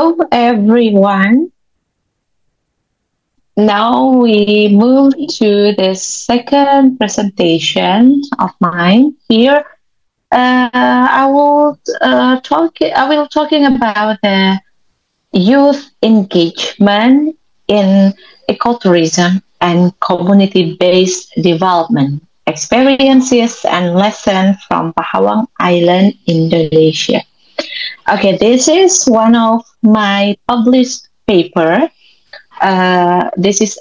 Hello, everyone. Now we move to the second presentation of mine. Here, I will talking about the youth engagement in ecotourism and community-based development experiences and lessons from Pahawang Island, Indonesia. Okay, this is one of my published paper. This is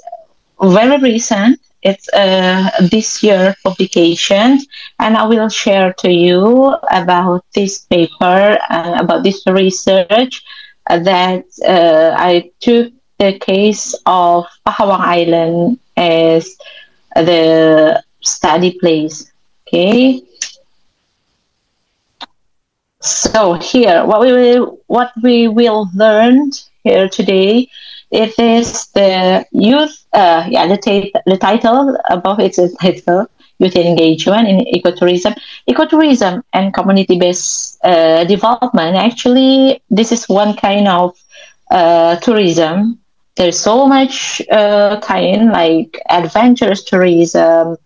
very recent. It's this year publication, and I will share to you about this paper, about this research that I took the case of Pahawang Island as the study place. Okay. So here, what we will learn here today, it is the youth. The title above it's a title: youth engagement in ecotourism, ecotourism and community-based development. Actually, this is one kind of tourism. There's so much kind like adventurous tourism,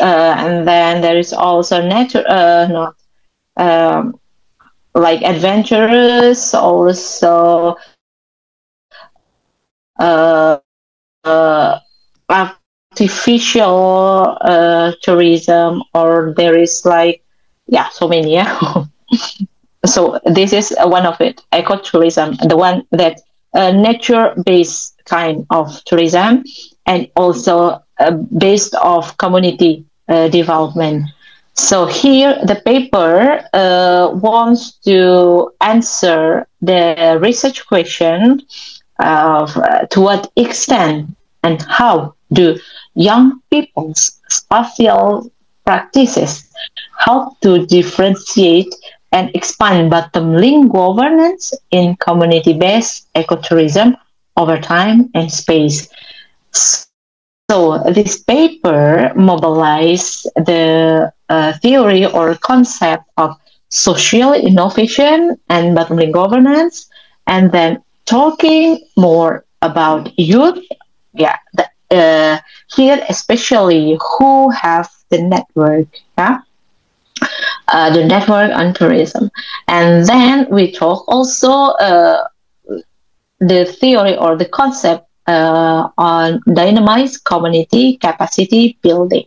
and then there is also nature. No. Like adventurous, also uh, artificial tourism, or there is like, yeah, so many. Yeah. So this is one of it, ecotourism, the one that nature-based kind of tourism, and also based of community development. So here the paper wants to answer the research question of to what extent and how do young people's spatial practices help to differentiate and expand bottom-line governance in community-based ecotourism over time and space. So this paper mobilized the theory or concept of social innovation and bottom-line governance, and then talking more about youth. Yeah, here especially who have the network. Yeah. The network on tourism, and then we talk also the theory or the concept on dynamized community capacity building.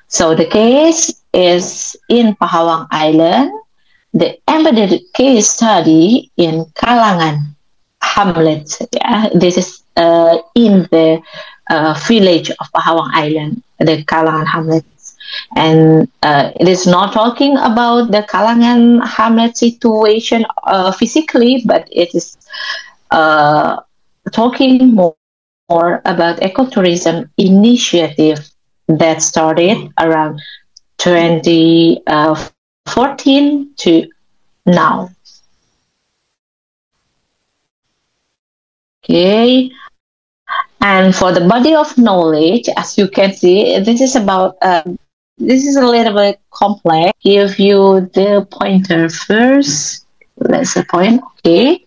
So the case is in Pahawang Island, the embedded case study in Kalangan Hamlet. Yeah, this is in the village of Pahawang Island, the Kalangan Hamlet. And it is not talking about the Kalangan Hamlet situation physically, but it is talking more about ecotourism initiative that started around 2014 to now. Okay. And for the body of knowledge, as you can see, this is about this is a little bit complex. Give you the pointer first. That's the point. Okay.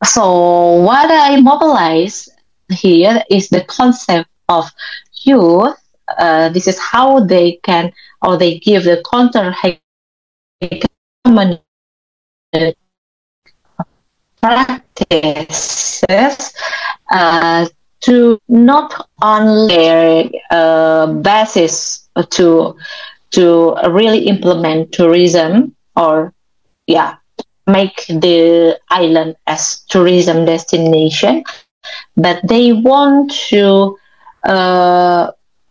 So what I mobilize here is the concept of youth. This is how they can, or they give the counter practices to not only their basis to really implement tourism, or make the island as tourism destination, but they want to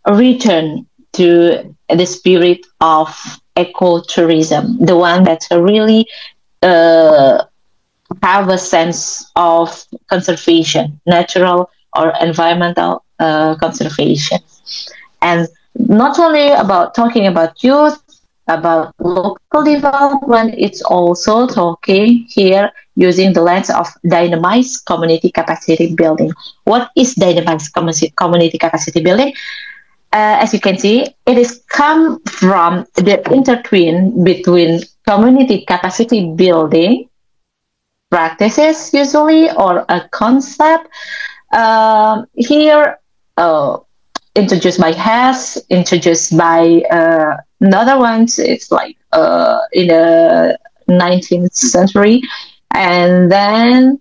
return to the spirit of ecotourism, the one that really have a sense of conservation, natural or environmental conservation. And not only about talking about youth, about local development, it's also talking here using the lens of dynamized community capacity building. What is dynamized community capacity building? As you can see, it is come from the intertwine between community capacity building practices usually or a concept. Here, introduced by Hess, introduced by another ones. It's like in the 19th century, and then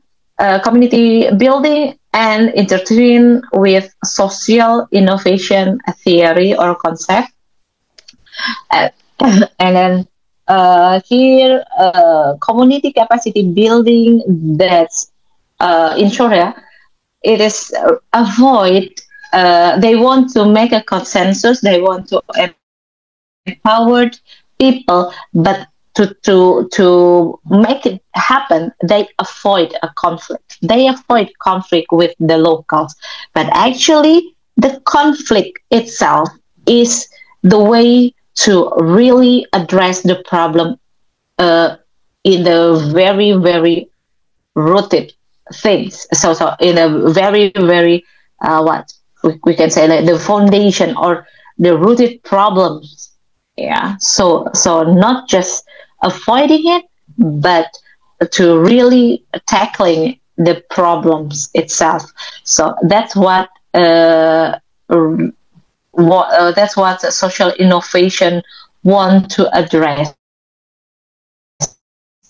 community building and intertwine with social innovation theory or concept. Uh, and then here, community capacity building that's in Korea, it is avoid, they want to make a consensus, they want to empower people, but to make it happen, they avoid a conflict. They avoid conflict with the locals. But actually, the conflict itself is the way to really address the problem in the very, very rooted things. So in a very, very, what we can say, like the foundation or the rooted problems. Yeah. So not just avoiding it, but to really tackling the problems itself. So that's what social innovation want to address.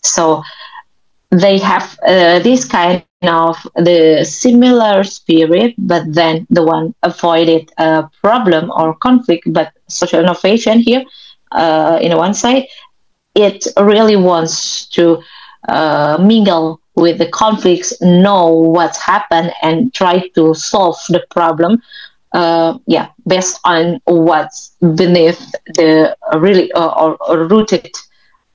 So they have this kind of the similar spirit, but then the one avoided a problem or conflict. But social innovation here, in one side, it really wants to mingle with the conflicts, know what's happened, and try to solve the problem. Based on what's beneath the really or rooted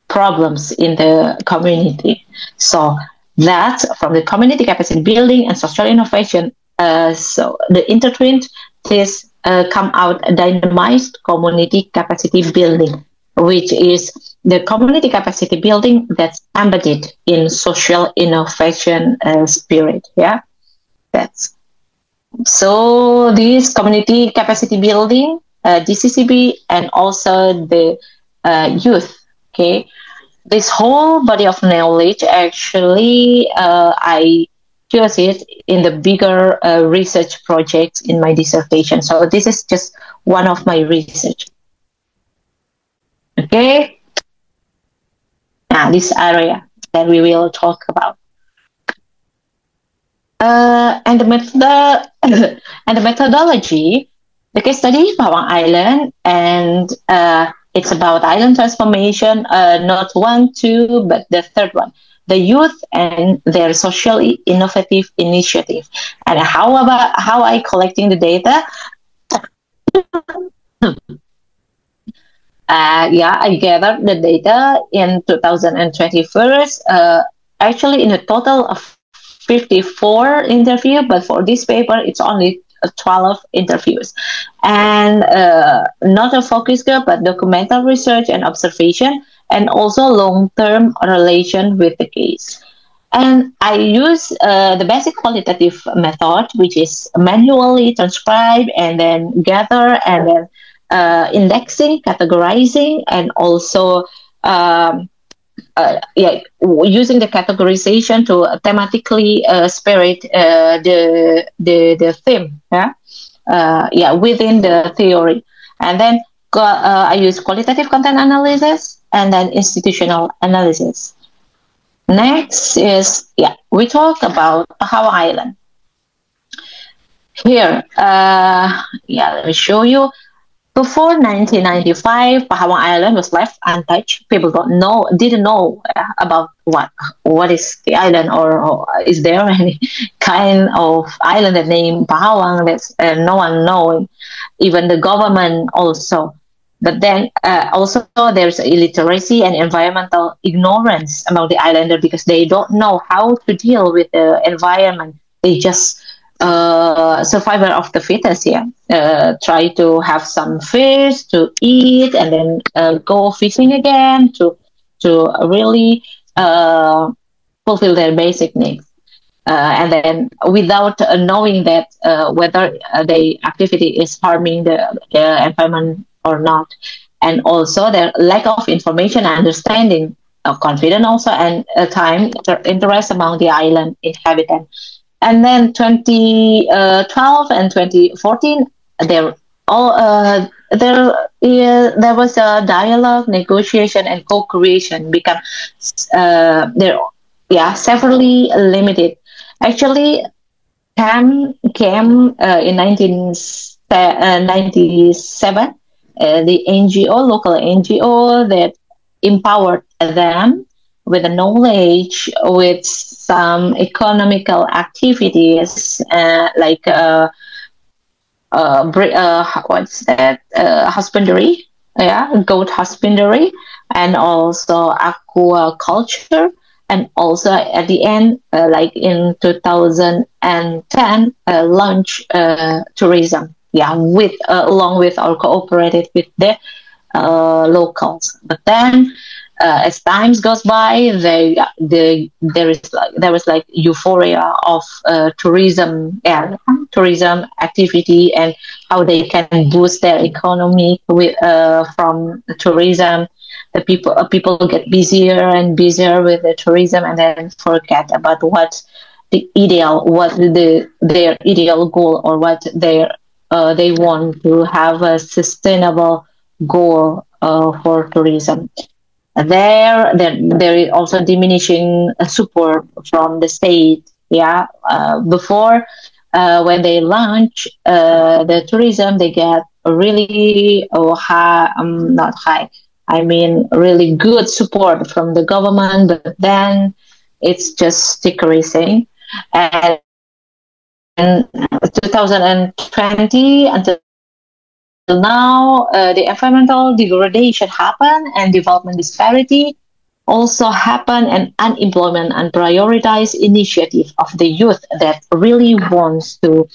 problems in the community. So that's from the community capacity building and social innovation. So the intertwined, this come out dynamized community capacity building, which is the community capacity building that's embedded in social innovation spirit. Yeah, that's so this community capacity building, DCCB, and also the youth. Okay, this whole body of knowledge actually I chose it in the bigger research projects in my dissertation. So this is just one of my research. Okay, now this area that we will talk about. And the method and the methodology, the case study Pahawang Island, and it's about island transformation, not one, two, but the third one, the youth and their socially innovative initiative. And how I collecting the data? I gathered the data in 2021. Actually, in a total of 54 interviews, but for this paper, it's only 12 interviews. And not a focus group, but documental research and observation, and also long-term relation with the case. And I use the basic qualitative method, which is manually transcribe and then gather and then indexing, categorizing, and also using the categorization to thematically spirit the theme, within the theory. And then I use qualitative content analysis and then institutional analysis. Next is, we talk about Pahawang Island. Here, let me show you. Before 1995, Pahawang Island was left untouched. People didn't know about what is the island, or is there any kind of island that named Pahawang that no one knows, even the government also. But then also there's illiteracy and environmental ignorance among the islander because they don't know how to deal with the environment. They just survivor of the fittest, try to have some fish to eat and then go fishing again to really fulfill their basic needs. And then without knowing that whether the activity is harming the environment or not. And also the lack of information and understanding confidence also, and time interest among the island inhabitants. And then 2012 and 2014, there all there was a dialogue, negotiation, and co-creation become there, yeah, severely limited. Actually, came in 1997, the NGO, local NGO that empowered them with the knowledge, with some economical activities, what's that, husbandry, yeah, goat husbandry, and also aquaculture, and also at the end, like in 2010, launch tourism, yeah, with along with or cooperated with the locals. But then, as times goes by, there was like euphoria of tourism, yeah, tourism activity, and how they can boost their economy with from tourism. The people get busier and busier with the tourism, and then forget about what their ideal goal, or what they want to have a sustainable goal for tourism. There is also diminishing support from the state. Yeah, before, when they launch the tourism, they get really high, not high, I mean really good support from the government, but then it's just decreasing. And in 2020 until now, the environmental degradation happen, and development disparity also happen, and unemployment and prioritized initiative of the youth that really wants to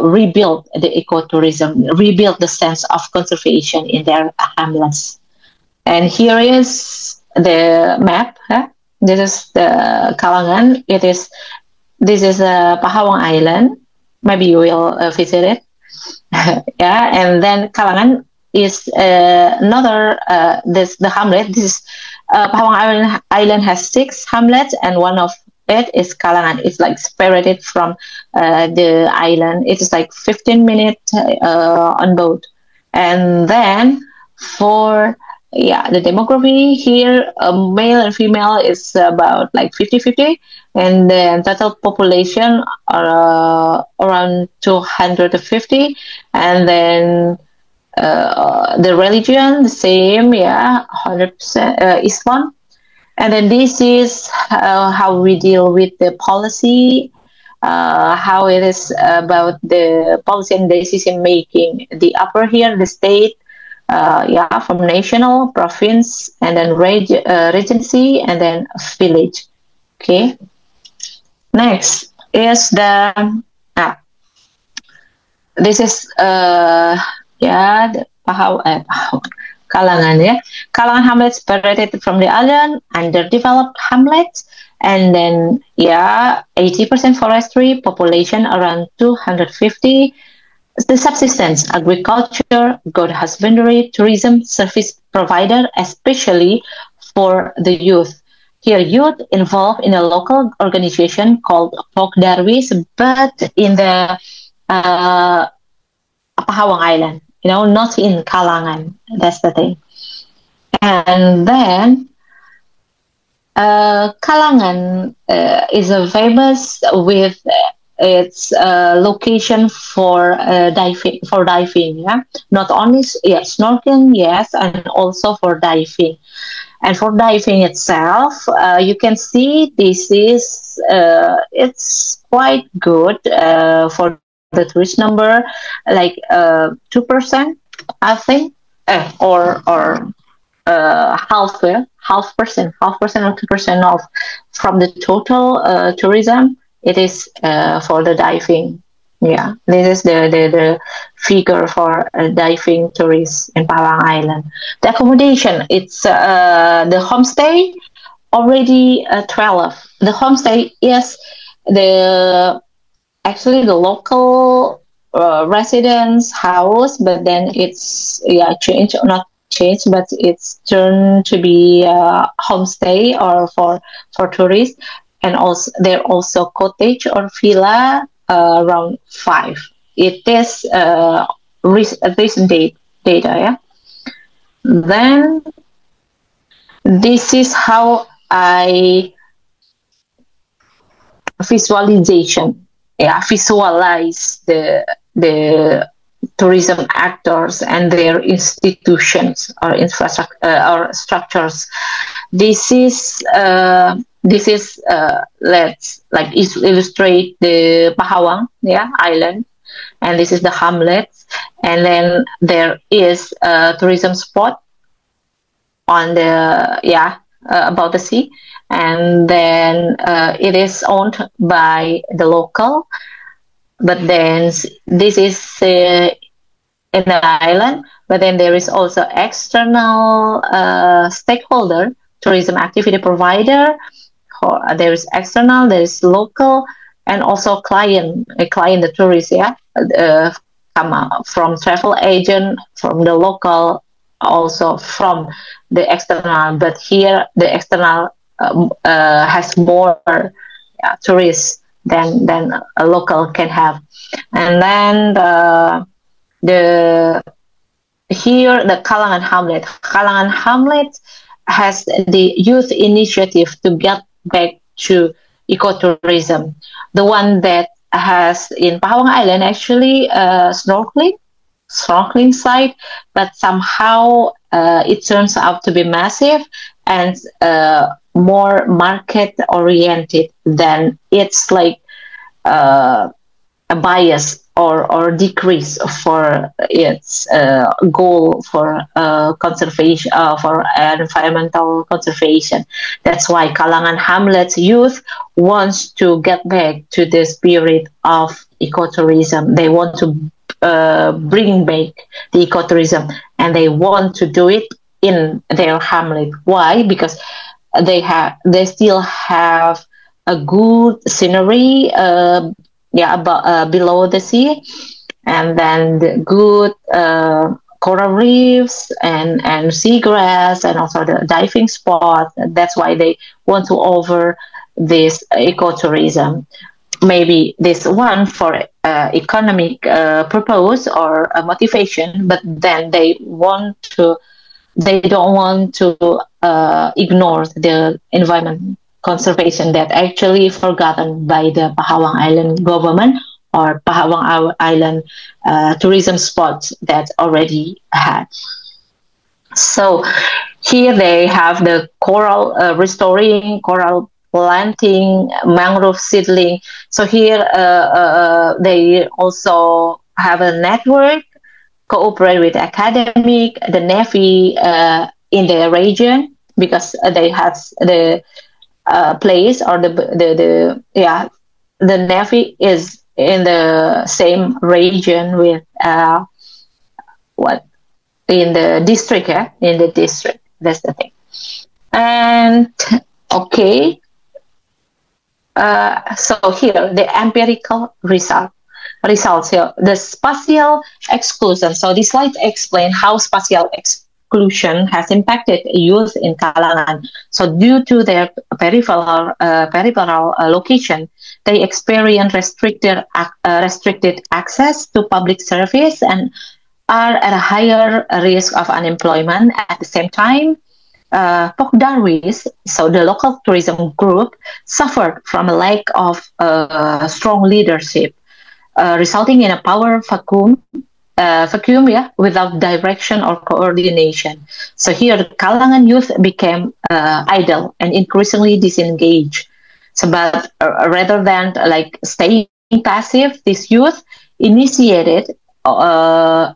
rebuild the ecotourism, rebuild the sense of conservation in their hamlets. And here is the map. Huh? This is the Kalangan. This is Pahawang Island. Maybe you will visit it. Yeah, and then Kalangan is another. The hamlet. This is Pahawang Island has 6 hamlets, and one of it is Kalangan. It's like separated from the island. It is like 15 minutes on boat. And then for the demography here, male and female is about like 50-50, and then total population are around 250, and then the religion the same, 100% Islam. And then this is how we deal with the policy, how it is about the policy and decision making. The upper here, the state, from national, province, and then regency, and then village. Okay. Next is this is the Kalangan, Kalangan hamlet separated from the island, underdeveloped hamlets, and then 80% forestry, population around 250. The subsistence, agriculture, goat husbandry, tourism service provider, especially for the youth. Here, youth involved in a local organization called Folk Darwis, but in the Pahawang Island, not in Kalangan. That's the thing. And then Kalangan is famous with its location for diving. Yeah, not only snorkeling, yes, and also for diving. And for diving itself, you can see this is it's quite good for the tourist number, like 2%, I think, or half percent or 2% of from the total tourism. It is for the diving. Yeah, this is the figure for diving tourists in Pahawang Island. The accommodation, it's the homestay already 12. The homestay is actually the local residence house, but then it's changed not changed, but it's turned to be homestay or for tourists, and also there also cottage or villa around 5. It is recent data, yeah. Then this is how I visualize the tourism actors and their institutions or infrastructure or structures. This is let's like illustrate the Pahawang, yeah, island, and this is the hamlets, and then there is a tourism spot on the about the sea, and then it is owned by the local, but then this is in the island, but then there is also external stakeholder, tourism activity provider, or there is external, there is local, and also client, the tourist, yeah, come out from travel agent, from the local, also from the external, but here the external has more tourists than a local can have. And then here the Kalangan Hamlet has the youth initiative to get back to ecotourism. The one that has in Pahawang Island actually snorkeling site, but somehow it turns out to be massive and more market oriented than it's like a bias or decrease for its goal for conservation, for environmental conservation. That's why Kalangan Hamlet's youth wants to get back to the spirit of ecotourism. They want to bring back the ecotourism, and they want to do it in their hamlet. Why? Because they still have a good scenery below the sea, and then the good coral reefs and seagrass, and also the diving spot. That's why they want to offer this ecotourism. Maybe this one for economic purpose or motivation, but then they don't want to ignore the environment conservation that actually forgotten by the Pahawang Island government or Pahawang Island tourism spots that already had. So here they have the coral restoring, coral planting, mangrove seedling. So here they also have a network, cooperate with academic, the Navy in the region, because they have the place, or the Navy is in the same region with in the district, in the district. That's the thing. And okay. So here the empirical results here, the spatial exclusion. So this slide explains how spatial exclusion has impacted youth in Kalangan. So due to their peripheral location, they experience restricted access to public service and are at a higher risk of unemployment. At the same time, Pokdarwis, so the local tourism group, suffered from a lack of strong leadership, resulting in a power vacuum, without direction or coordination. So here, the Kalangan youth became idle and increasingly disengaged. So, but rather than like staying passive, this youth initiated a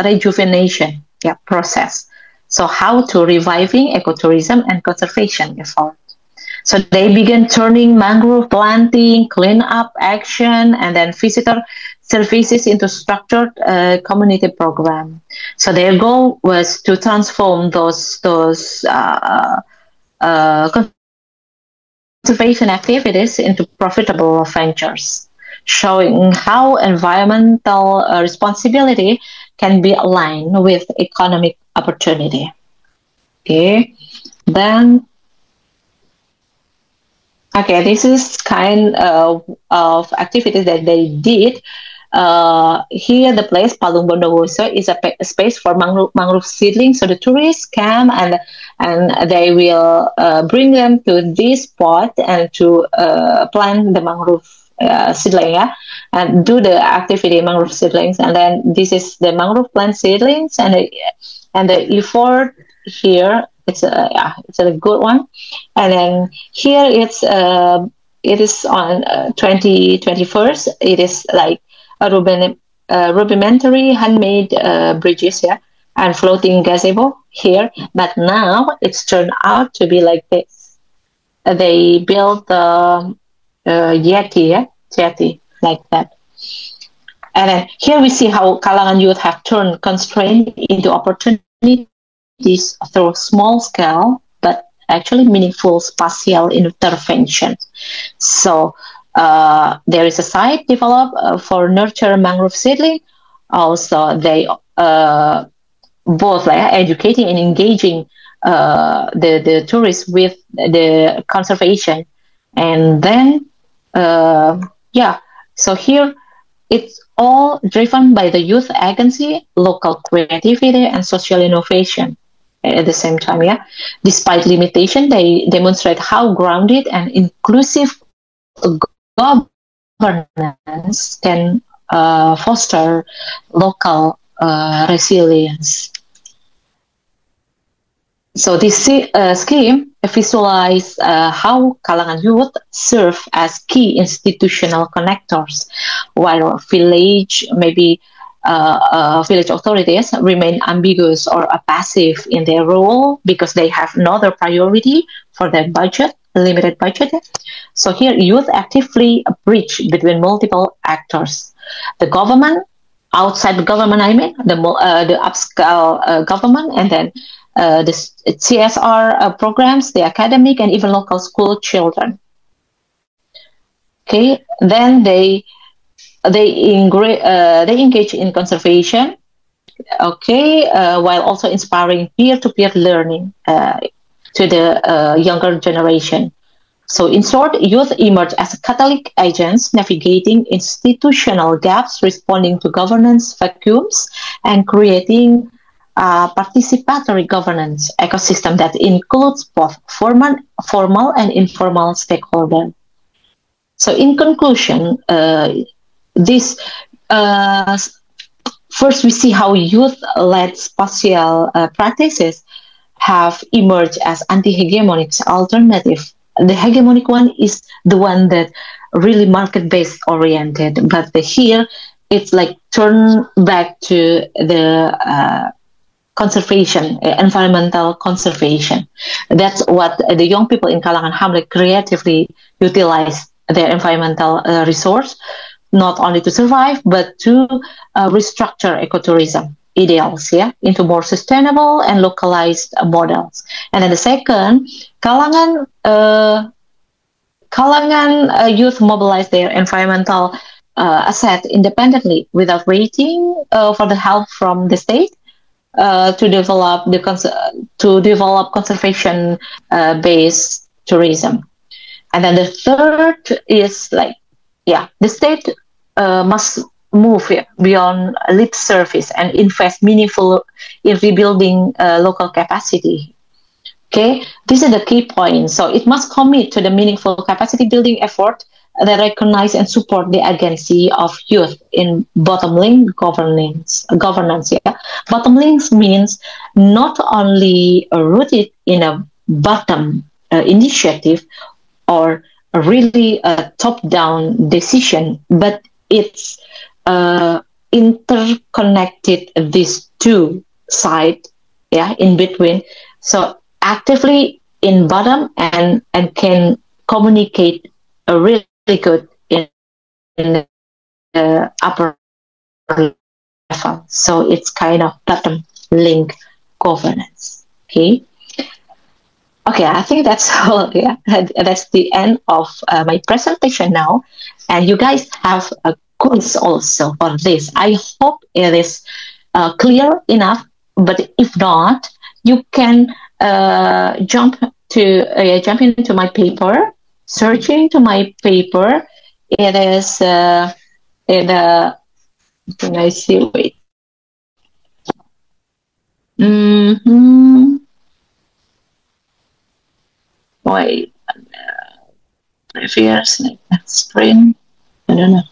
rejuvenation process. So how to reviving ecotourism and conservation effort. So they began turning mangrove planting, cleanup action, and then visitor services into structured community program. So their goal was to transform those conservation activities into profitable ventures, showing how environmental responsibility can be aligned with economic opportunity. Okay, then okay, this is kind of activities that they did. Here, the place Palung Bondowoso is a space for mangrove seedlings. So the tourists come and they will bring them to this spot and to plant the mangrove seedling, yeah, and do the activity mangrove seedlings. And then this is the mangrove plant seedlings, and the effort here it's a good one. And then here it is on 2021st. It is like a rudimentary handmade bridges, yeah, and floating gazebo here. But now it's turned out to be like this. They built jetty like that. And then here we see how Kalangan youth have turned constraint into opportunities through small scale but actually meaningful spatial intervention. So there is a site developed for nurture mangrove seedling. Also, they both like educating and engaging the tourists with the conservation. And then so here it's all driven by the youth agency, local creativity, and social innovation at the same time. Yeah, despite limitation, they demonstrate how grounded and inclusive governance can foster local resilience. So this scheme visualize how Kalangan youth serve as key institutional connectors, while village authorities remain ambiguous or passive in their role because they have no other priority for their limited budget. So here, youth actively bridge between multiple actors: the government, outside the government, I mean the upscale government, and then the CSR programs, the academic, and even local school children. Okay, then they engage in conservation. Okay, while also inspiring peer-to-peer learning to the younger generation. So in short, youth emerge as catalytic agents navigating institutional gaps, responding to governance vacuums, and creating participatory governance ecosystem that includes both formal and informal stakeholders. So in conclusion, this first we see how youth-led spatial practices have emerged as anti-hegemonic alternative. The hegemonic one is the one that really market-based oriented, but here it's like turn back to the conservation, environmental conservation. That's what the young people in Kalangan Hamlet creatively utilize their environmental resource, not only to survive, but to restructure ecotourism ideals, yeah, into more sustainable and localized models. And then the second, Kalangan youth mobilize their environmental asset independently without waiting for the help from the state. To develop conservation based tourism. And then the third is like, the state must move beyond lip service and invest meaningful in rebuilding local capacity. Okay, this is the key point. So it must commit to the meaningful capacity building effort that recognize and support the agency of youth in bottom line governance. Yeah, bottom lines means not only rooted in a bottom initiative or really a top-down decision, but it's interconnected these two sides, in between. So actively in bottom and can communicate a really good in the upper level. So it's kind of bottom link governance. Okay, I think that's all. Yeah, that's the end of my presentation now, and you guys have a quiz also for this. I hope it is clear enough But if not, you can jump into my paper, searching to my paper. It is in can I see? Wait. Mm-hmm. Wait. Previous next spring. I don't know.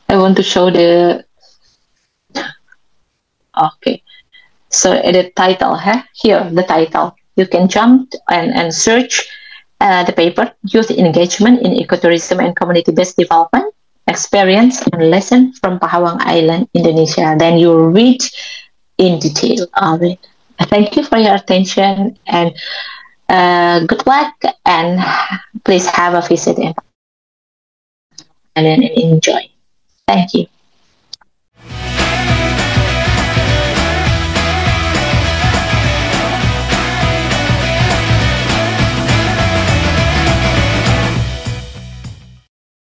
I want to show the. Okay. So the title, huh? Here, the title. You can jump and search the paper, Youth Engagement in Ecotourism and Community-Based Development, Experience and Lesson from Pahawang Island, Indonesia. Then you read in detail of it. Thank you for your attention and good luck, and please have a visit and enjoy. Thank you.